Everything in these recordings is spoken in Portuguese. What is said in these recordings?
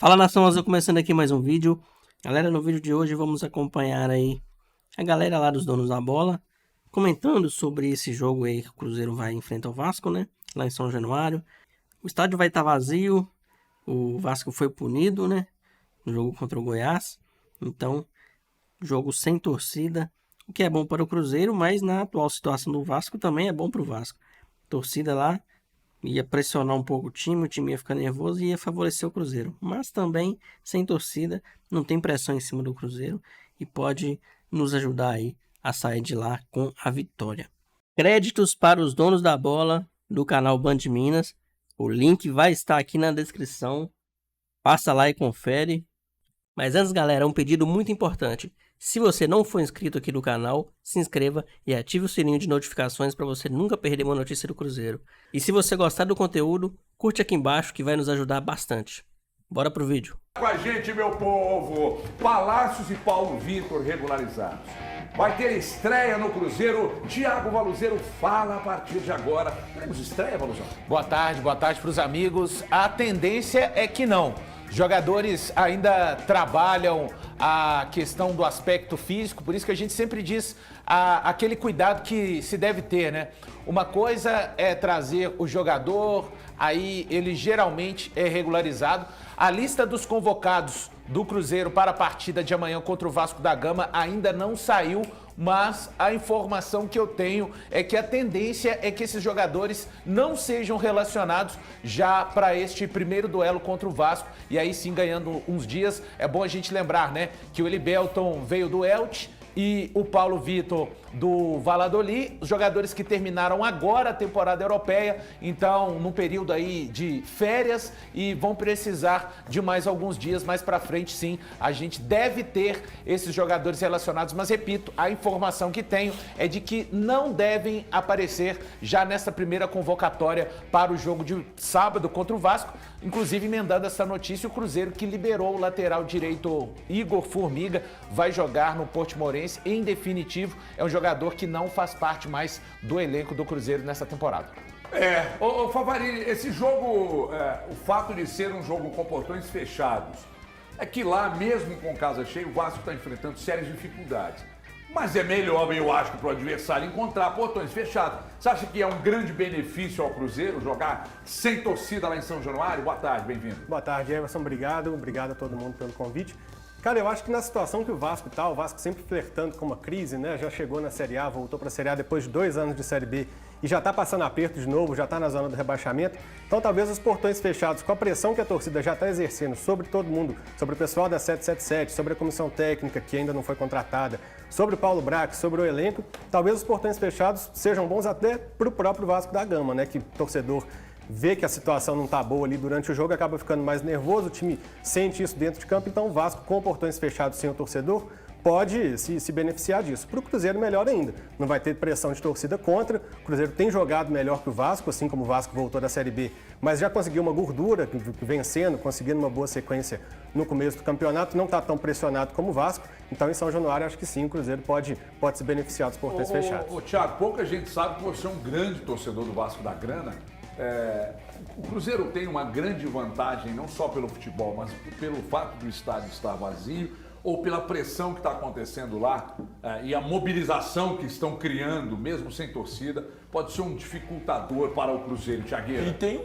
Fala, Nação Azul, começando aqui mais um vídeo. Galera, no vídeo de hoje vamos acompanhar aí a galera lá dos donos da bola, comentando sobre esse jogo aí que o Cruzeiro vai enfrentar o Vasco, né? Lá em São Januário. O estádio vai estar vazio, o Vasco foi punido, né? No jogo contra o Goiás. Então, jogo sem torcida, o que é bom para o Cruzeiro, mas na atual situação do Vasco também é bom para o Vasco. Torcida lá ia pressionar um pouco o time ia ficar nervoso e ia favorecer o Cruzeiro. Mas também, sem torcida, não tem pressão em cima do Cruzeiro e pode nos ajudar aí a sair de lá com a vitória. Créditos para os donos da bola do canal Band Minas. O link vai estar aqui na descrição. Passa lá e confere. Mas antes, galera, um pedido muito importante. Se você não for inscrito aqui no canal, se inscreva e ative o sininho de notificações para você nunca perder uma notícia do Cruzeiro. E se você gostar do conteúdo, curte aqui embaixo que vai nos ajudar bastante. Bora pro vídeo. Com a gente, meu povo, Palácios e Paulo Vitor regularizados. Vai ter estreia no Cruzeiro. Thiago Valuzeiro fala a partir de agora. Teremos estreia, Valuzão? Boa tarde para os amigos. A tendência é que não. Jogadores ainda trabalham a questão do aspecto físico, por isso que a gente sempre diz aquele cuidado que se deve ter, né? Uma coisa é trazer o jogador, aí ele geralmente é regularizado. A lista dos convocados do Cruzeiro para a partida de amanhã contra o Vasco da Gama ainda não saiu, mas a informação que eu tenho é que a tendência é que esses jogadores não sejam relacionados já para este primeiro duelo contra o Vasco, e aí sim ganhando uns dias. É bom a gente lembrar, né, que o Elivelton veio do Elche e o Paulo Vitor do Valladolid, os jogadores que terminaram agora a temporada europeia, então num período aí de férias, e vão precisar de mais alguns dias. Mais pra frente, sim, a gente deve ter esses jogadores relacionados, mas repito, a informação que tenho é de que não devem aparecer já nessa primeira convocatória para o jogo de sábado contra o Vasco. Inclusive, emendando essa notícia, o Cruzeiro, que liberou o lateral direito Igor Formiga, vai jogar no Portimonense. Em definitivo, é um jogador que não faz parte mais do elenco do Cruzeiro nessa temporada. Ô Favarini, esse jogo, o fato de ser um jogo com portões fechados, é que lá, mesmo com casa cheia, o Vasco está enfrentando sérias dificuldades. Mas é melhor, eu acho, para o adversário encontrar portões fechados. Você acha que é um grande benefício ao Cruzeiro jogar sem torcida lá em São Januário? Boa tarde, bem-vindo. Boa tarde, Everson. Obrigado a todo mundo pelo convite. Cara, eu acho que na situação que o Vasco está, o Vasco sempre flertando com uma crise, né? Já chegou na Série A, voltou para a Série A depois de 2 anos de Série B e já está passando aperto de novo, já está na zona do rebaixamento. Então talvez os portões fechados, com a pressão que a torcida já está exercendo sobre todo mundo, sobre o pessoal da 777, sobre a comissão técnica que ainda não foi contratada, sobre o Paulo Brax, sobre o elenco, talvez os portões fechados sejam bons até para o próprio Vasco da Gama, né? Que o torcedor vê que a situação não está boa ali durante o jogo, acaba ficando mais nervoso, o time sente isso dentro de campo, então o Vasco, com portões fechados sem o torcedor, pode se beneficiar disso. Para o Cruzeiro, melhor ainda. Não vai ter pressão de torcida contra. O Cruzeiro tem jogado melhor que o Vasco, assim como o Vasco voltou da Série B, mas já conseguiu uma gordura, vencendo, conseguindo uma boa sequência no começo do campeonato. Não está tão pressionado como o Vasco. Então, em São Januário, acho que sim, o Cruzeiro pode se beneficiar dos portões fechados. Thiago, pouca gente sabe que você é um grande torcedor do Vasco da Grana. O Cruzeiro tem uma grande vantagem, não só pelo futebol, mas pelo fato do estádio estar vazio, ou pela pressão que está acontecendo lá e a mobilização que estão criando, mesmo sem torcida, pode ser um dificultador para o Cruzeiro, Thiagueira. E tem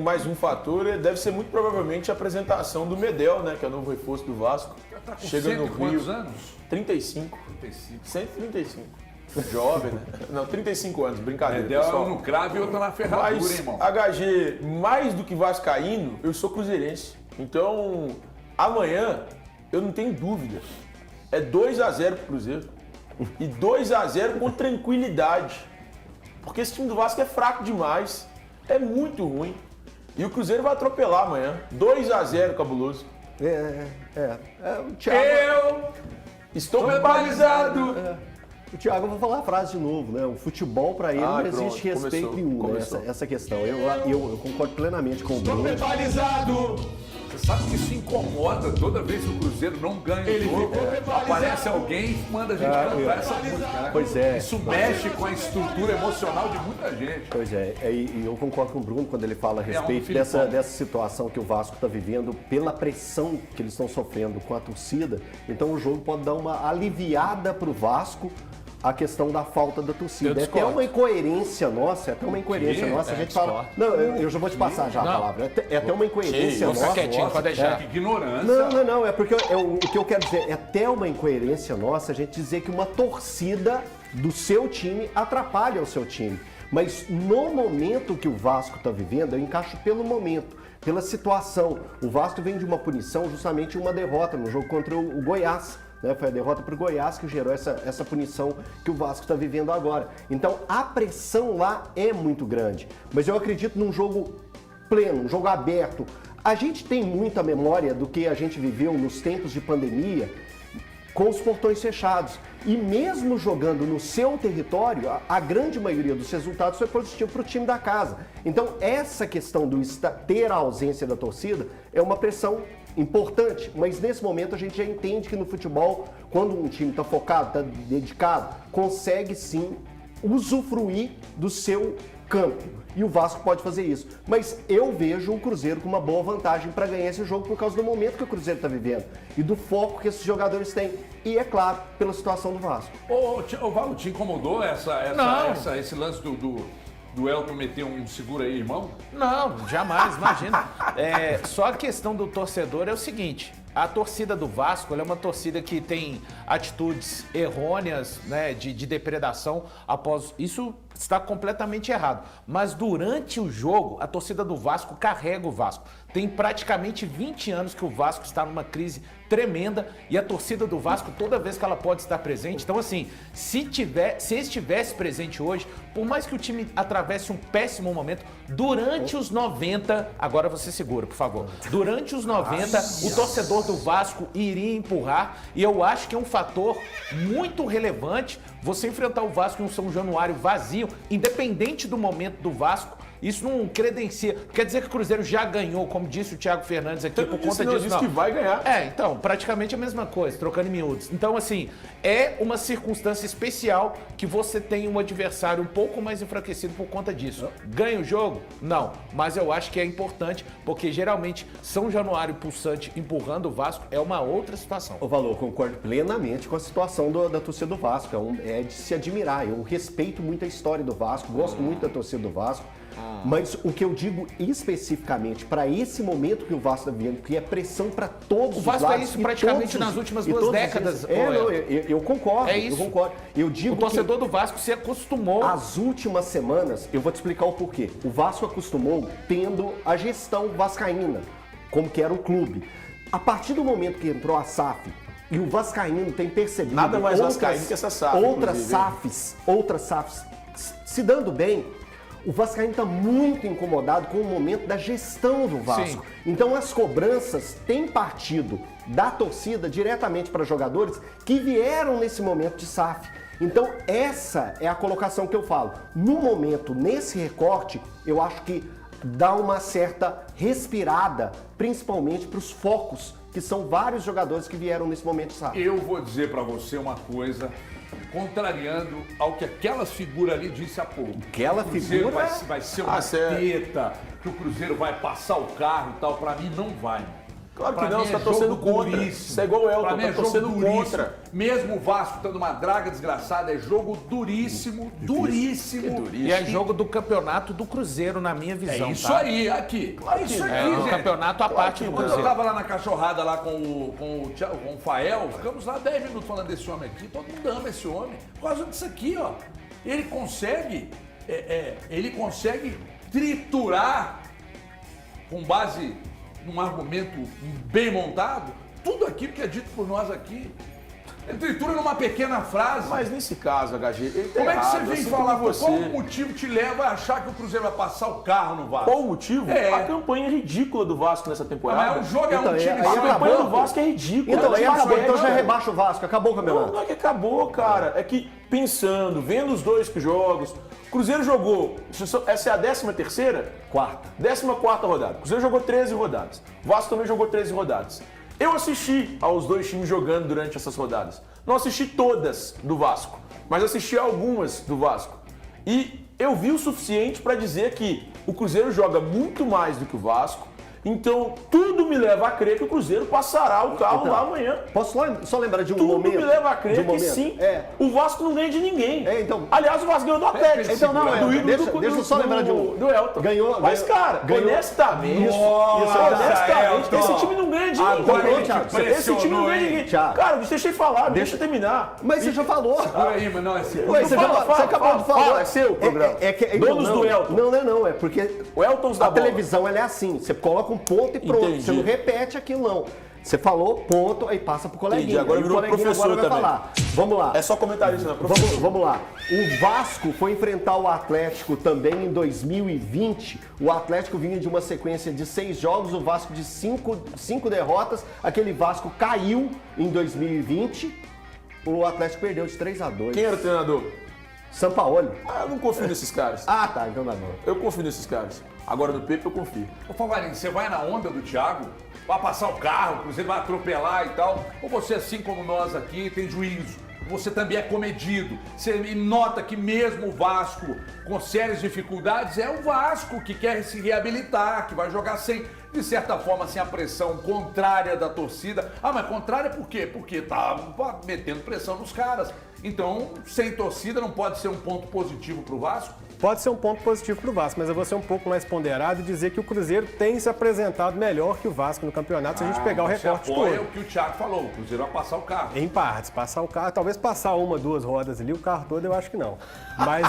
mais um fator, deve ser muito provavelmente a apresentação do Medel, né, que é o novo reforço do Vasco. Tá com Chega no Rio. Quantos anos? 35. 135. Jovem, né? Não, 35 anos, brincadeira. Medel pessoal. é no cravo e outra na ferradura, Mas, hein, irmão? HG, mais do que vascaíno, eu sou cruzeirense. Então, amanhã, eu não tenho dúvida. É 2-0 pro Cruzeiro. E 2-0 com tranquilidade. Porque esse time do Vasco é fraco demais. É muito ruim. E o Cruzeiro vai atropelar amanhã. 2-0, cabuloso. O Thiago, Eu estou mentalizado. o Thiago, eu vou falar a frase de novo, né? O futebol para ele não existe pronto, respeito começou, nenhum, né? começou. Essa questão. Eu concordo plenamente com o Estou Bruno. mentalizado. Você sabe que isso incomoda toda vez que o Cruzeiro não ganha o jogo. Aparece alguém e manda a gente cantar essa música. Pois é. Isso mexe com a estrutura emocional de muita gente. Pois é, e eu concordo com o Bruno quando ele fala a respeito dessa situação que o Vasco está vivendo, pela pressão que eles estão sofrendo com a torcida. Então o jogo pode dar uma aliviada para o Vasco, a questão da falta da torcida. É até uma incoerência nossa, a gente fala... Não, eu já vou te passar já a palavra. É até uma incoerência nossa. Fica quietinho, pode deixar. Ignorância. Não, é porque o que eu quero dizer, é até uma incoerência nossa a gente dizer que uma torcida do seu time atrapalha o seu time. Mas no momento que o Vasco está vivendo, eu encaixo pelo momento, pela situação. O Vasco vem de uma punição, justamente uma derrota no jogo contra o Goiás. Né? Foi a derrota para o Goiás que gerou essa punição que o Vasco está vivendo agora. Então a pressão lá é muito grande. Mas eu acredito num jogo pleno, um jogo aberto. A gente tem muita memória do que a gente viveu nos tempos de pandemia com os portões fechados. E mesmo jogando no seu território, a grande maioria dos resultados foi positivo para o time da casa. Então essa questão do ter a ausência da torcida é uma pressão importante, mas nesse momento a gente já entende que no futebol, quando um time está focado, está dedicado, consegue sim usufruir do seu campo. E o Vasco pode fazer isso. Mas eu vejo o Cruzeiro com uma boa vantagem para ganhar esse jogo por causa do momento que o Cruzeiro está vivendo e do foco que esses jogadores têm. E, é claro, pela situação do Vasco. Ô Val, te incomodou esse lance do Elton meter um segura aí, irmão? Não, jamais, imagina. Só a questão do torcedor é o seguinte: a torcida do Vasco ela é uma torcida que tem atitudes errôneas, né, de depredação após. Isso está completamente errado. Mas durante o jogo, a torcida do Vasco carrega o Vasco. Tem praticamente 20 anos que o Vasco está numa crise tremenda e a torcida do Vasco, toda vez que ela pode estar presente. Então, assim, se estivesse presente hoje, por mais que o time atravesse um péssimo momento, durante os 90, agora você segura, por favor. Durante os 90, o torcedor do Vasco iria empurrar e eu acho que é um fator muito relevante você enfrentar o Vasco em um São Januário vazio, independente do momento do Vasco. Isso não credencia. Quer dizer que o Cruzeiro já ganhou, como disse o Thiago Fernandes aqui, por conta disso. Disse que vai ganhar. Então, praticamente a mesma coisa, trocando em miúdos. Então, assim, é uma circunstância especial que você tem um adversário um pouco mais enfraquecido por conta disso. Ganha o jogo? Não. Mas eu acho que é importante, porque geralmente São Januário pulsante empurrando o Vasco é uma outra situação. Ô Valor, concordo plenamente com a situação da torcida do Vasco. É de se admirar. Eu respeito muito a história do Vasco, gosto muito da torcida do Vasco. Mas o que eu digo especificamente para esse momento que o Vasco está vivendo, que é pressão para todos os lados. O Vasco é isso praticamente nas últimas 2 décadas. Eu concordo. É isso. Eu concordo. Eu digo o torcedor do Vasco se acostumou. As últimas semanas, eu vou te explicar o porquê. O Vasco acostumou tendo a gestão vascaína, como que era o clube. A partir do momento que entrou a SAF, e o vascaíno tem percebido nada mais vascaíno que essa SAF, outras SAFs se dando bem. O vascaíno está muito incomodado com o momento da gestão do Vasco. Sim. Então as cobranças têm partido da torcida diretamente para jogadores que vieram nesse momento de SAF. Então essa é a colocação que eu falo. No momento, nesse recorte, eu acho que dá uma certa respirada, principalmente para os focos, que são vários jogadores que vieram nesse momento de SAF. Eu vou dizer para você uma coisa, contrariando ao que aquelas figuras ali disse há pouco. Aquela figura vai ser uma teta, que o Cruzeiro vai passar o carro e tal. Para mim não vai. Claro que não, você tá torcendo contra. Isso é igual o Elton, tá torcendo contra. Mesmo o Vasco estando uma draga desgraçada, é jogo duríssimo, duríssimo. E é jogo do campeonato do Cruzeiro, na minha visão. É isso aí, aqui. Claro isso aqui, é um campeonato à parte do Cruzeiro. Quando eu tava lá na cachorrada lá com o Fael, ficamos lá 10 minutos falando desse homem aqui, todo mundo ama esse homem. Por causa disso aqui, ó. Ele consegue triturar com base num argumento bem montado, tudo aquilo que é dito por nós aqui. Ele tritura numa pequena frase. Mas nesse caso, HG, ele tá como errado, é que você vem assim falar com você? Qual o motivo te leva a achar que o Cruzeiro vai passar o carro no Vasco? Qual o motivo? A campanha ridícula do Vasco nessa temporada. Mas o jogo é um time. A campanha do Vasco é ridícula. Então já rebaixa o Vasco, acabou o campeonato. Não é que acabou, cara. É que pensando, vendo os dois jogos. O Cruzeiro jogou, essa é a 13ª? Quarta. 14ª rodada. O Cruzeiro jogou 13 rodadas. O Vasco também jogou 13 rodadas. Eu assisti aos dois times jogando durante essas rodadas. Não assisti todas do Vasco, mas assisti algumas do Vasco. E eu vi o suficiente para dizer que o Cruzeiro joga muito mais do que o Vasco. Então, tudo me leva a crer que o Cruzeiro passará o carro lá amanhã. Posso só lembrar de um Tudo momento? me leva a crer que momento? sim, É. o Vasco não ganha de ninguém. Então, Aliás, o Vasco ganhou do Atlético. Então, não, deixa eu só lembrar de um. Do Elton. Ganhou. Mas, cara, honestamente, honestamente, esse time não ganha de ninguém. Esse time não ganha de ninguém. Cara, deixa eu falar, deixa eu terminar. Mas você já falou. Aí, mas não é assim. Ué, você acabou de falar. Fala, é seu programa. Donos do Elton. Não, é porque o Elton da a televisão ela é assim, você coloca um ponto e pronto, Entendi. você não repete aquilo não. Você falou, ponto, aí passa pro coleguinha. Entendi, agora aí virou o coleguinha professor agora vai também. falar. Vamos lá. É só comentarista, né, professor? Vamos lá. O Vasco foi enfrentar o Atlético também em 2020. O Atlético vinha de uma sequência de 6 jogos, o Vasco de 5 derrotas. Aquele Vasco caiu em 2020. O Atlético perdeu de 3-2. Quem era o treinador? Sampaoli. Ah, eu não confio nesses caras. Ah, tá, então dá não. Eu confio nesses caras. Agora no Pepe eu confio. Ô, Favarinho, você vai na onda do Thiago? Vai passar o carro, o Cruzeiro vai atropelar e tal? Ou você, assim como nós aqui, tem juízo? Você também é comedido. Você nota que mesmo o Vasco, com sérias dificuldades, é o Vasco que quer se reabilitar, que vai jogar sem, de certa forma, sem a pressão contrária da torcida. Ah, mas contrária por quê? Porque tá metendo pressão nos caras. Então, sem torcida não pode ser um ponto positivo pro Vasco? Pode ser um ponto positivo para o Vasco, mas eu vou ser um pouco mais ponderado e dizer que o Cruzeiro tem se apresentado melhor que o Vasco no campeonato se a gente pegar o recorte Você apoia todo. o que o Thiago falou, o Cruzeiro vai passar o carro. Em partes, passar o carro, talvez passar 1, 2 rodas ali, o carro todo eu acho que não. Mas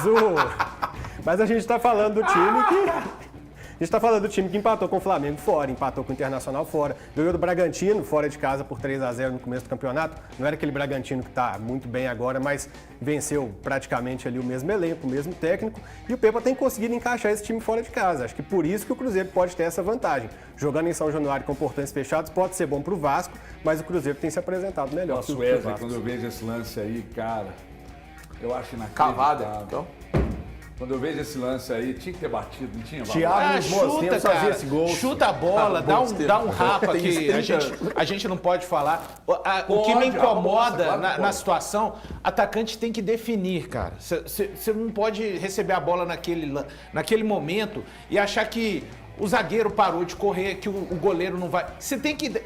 mas a gente está falando do time que... A gente está falando do time que empatou com o Flamengo fora, empatou com o Internacional fora, ganhou do Bragantino fora de casa por 3-0 no começo do campeonato. Não era aquele Bragantino que está muito bem agora, mas venceu praticamente ali o mesmo elenco, o mesmo técnico. E o Pepa tem conseguido encaixar esse time fora de casa. Acho que por isso que o Cruzeiro pode ter essa vantagem. Jogando em São Januário com portões fechados pode ser bom para o Vasco, mas o Cruzeiro tem se apresentado melhor. Nossa, que o Wesley, Vasco. quando eu vejo esse lance aí, cara, eu acho inacreditável. Cavada, então. Quando eu vejo esse lance aí, tinha que ter batido, não tinha? Thiago, nos bons Chuta, tempos, fazia cara. esse gol. Chuta a bola, dá um rapa Tem que 30. a gente não pode falar. O que Pode, me incomoda claro que na pode. situação, atacante tem que definir, cara. Você não pode receber a bola naquele momento e achar que o zagueiro parou de correr, que o goleiro não vai. Você tem que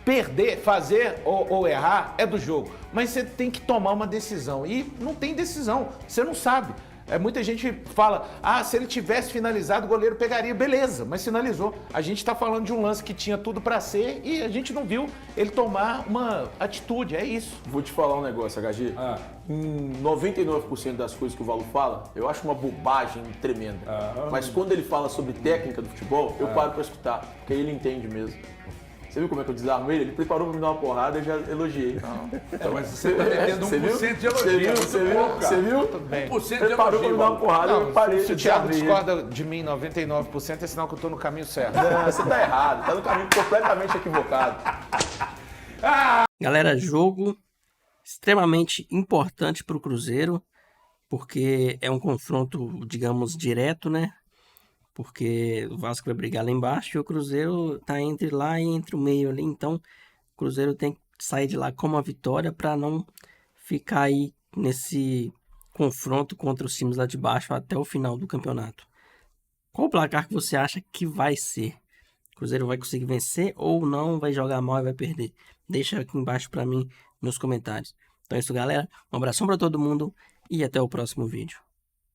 perder, fazer ou errar é do jogo, mas você tem que tomar uma decisão. E não tem decisão, você não sabe. Muita gente fala, se ele tivesse finalizado, o goleiro pegaria. Beleza, mas finalizou. A gente está falando de um lance que tinha tudo para ser e a gente não viu ele tomar uma atitude, é isso. Vou te falar um negócio, HG. Em 99% das coisas que o Valo fala, eu acho uma bobagem tremenda. Mas quando ele fala sobre técnica do futebol, eu paro para escutar, porque aí ele entende mesmo. Você viu como é que eu desarmo ele? Ele preparou pra me dar uma porrada e eu já elogiei. Mas você tá metendo 1% de elogio. Você viu? 1% de Preparou pra me dar uma elogio. porrada e eu parei. Se o Thiago discorda de mim 99%, é sinal que eu tô no caminho certo. Não, você tá errado, tá no caminho completamente equivocado. Galera, jogo extremamente importante para o Cruzeiro, porque é um confronto, digamos, direto, né? Porque o Vasco vai brigar lá embaixo e o Cruzeiro tá entre lá e entre o meio ali. Então, o Cruzeiro tem que sair de lá com uma vitória para não ficar aí nesse confronto contra os times lá de baixo até o final do campeonato. Qual o placar que você acha que vai ser? O Cruzeiro vai conseguir vencer ou não? Vai jogar mal e vai perder? Deixa aqui embaixo para mim nos comentários. Então é isso, galera. Um abração para todo mundo e até o próximo vídeo.